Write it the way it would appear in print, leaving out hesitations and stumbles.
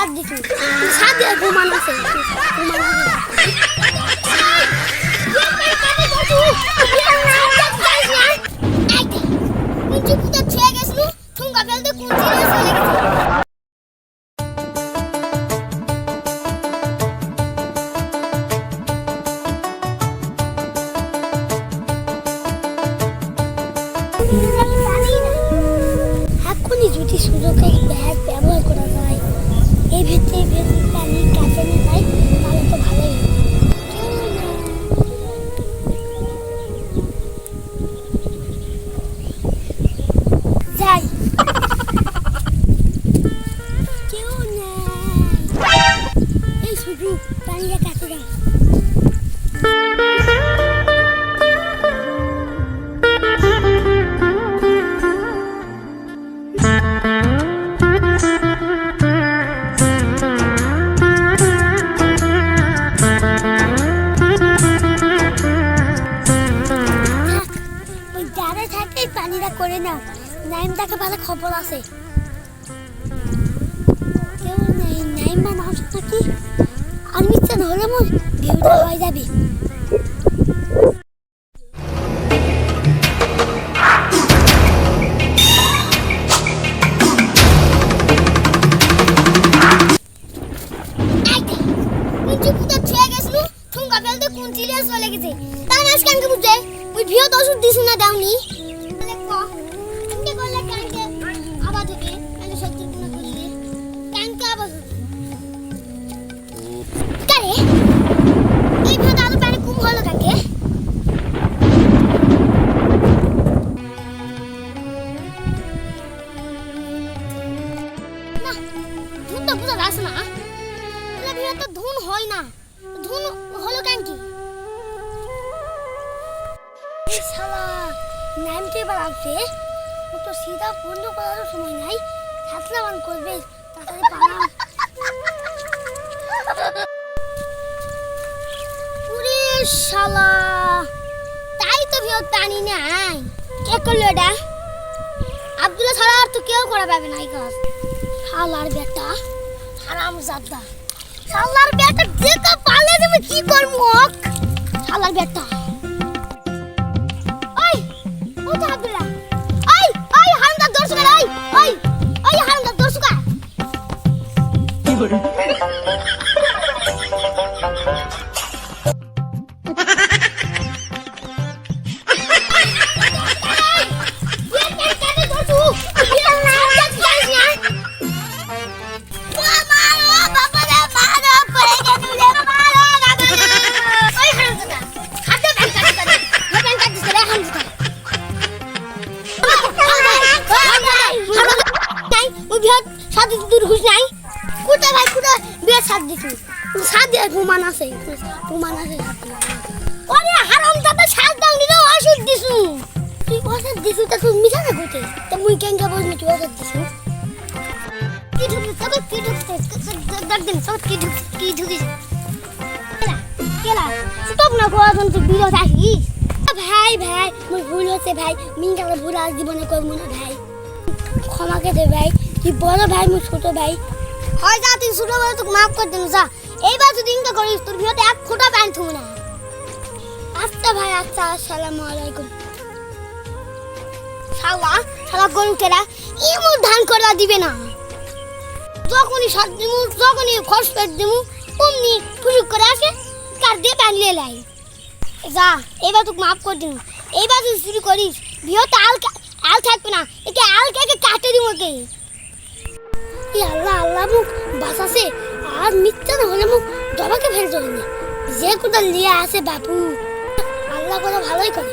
সাত দিছি সাত দিয়ে ঘুমান আছে ঘুমান এখনই যদি সুযোগে ব্যাগ ব্যবহার করা যায় এই ভিতরে পানি কাছে নিয়ে যায় তাহলে তো ভালোই যাই কেউ নেই এই শুধু পানিটা কাছে যায় পানিটা করে নাও নাইমটাকে ভালো খবর আছে কেউ নেই নাইম বা নাও নাকি আর মিথ্যা না হলে মোর ভিউটা হয়ে যাবে কোন সিরিয়াস হয়ে গেছে তার আজ কানকে বুঝে ওই ভিউ তো ওষুধ দিছ না দাওনি ধুন হয় না ধুন হলো কেন কি শালা নামতে বাড়াচ্ছে তো সিধা বন্ধ করার সময় নাই ছাতলা বান করবে তাড়াতাড়ি পালাম পুরে শালা তাই তো ভিও পানি নাই কে করলো এটা আব্দুল্লাহ ছাড়া আর তো কেউ করা পাবে না এই কাজ শালার বেটা হারামজাদা শালার বেটা দেখা পালে তুমি কি করবো শালার বেটা ওই ও তো আব্দুল্লাহ ওই হারামজাদা দর্শক ওই হারামজাদা দর্শক কি করে ঘুমান আছে ওরে হারামজাদা শাল দাওনি রে ওষুধ দিছু তুই ওষুধ দিছু তা তুই মিছা না কইতে তা মুই কেন বলছ না তুই ওষুধ দিছু কি ঢুকছে সব কি ঢুকছে দেখ দিন সব কি ঢুকছে কেলা স্টপ না করা যখন তুই ভিডিও দেখিস ভাই মোর ভুল হচ্ছে ভাই মিনকালে ভুল আজ জীবনে করব না ভাই ক্ষমা করে দে ভাই তুই বড় ভাই মোর ছোট ভাই হয় যা তুই ছোট বড় তোকে মাফ করে দেন যা এইবার যদি ইনকা করিস তোর ভিডিওতে এক ফোঁটা প্যান্ট থুব না আচ্ছা ভাই আচ্ছা আসসালামু আলাইকুম শালা গরু কেরা ইমু ধান করলা দিবে না যখনই সাত দিমু যখনই খরচ পেট দিমু অমনি ফুসুক করে আসে কার দিয়ে প্যান্ট লিয়ে লাই যা এইবার তোকে মাফ করে দিন এইবার যদি শুরু করিস ভিডিওতে আল থাকবে না একে আলকে কাটে দিব কে আল্লাহ মুখ বাঁচাছে আর মিথ্যা না হলে মুখ দবাকে ফেলতে হবে যে কোথাও নিয়ে আসে বাপু আল্লাহ কথা ভালোই করে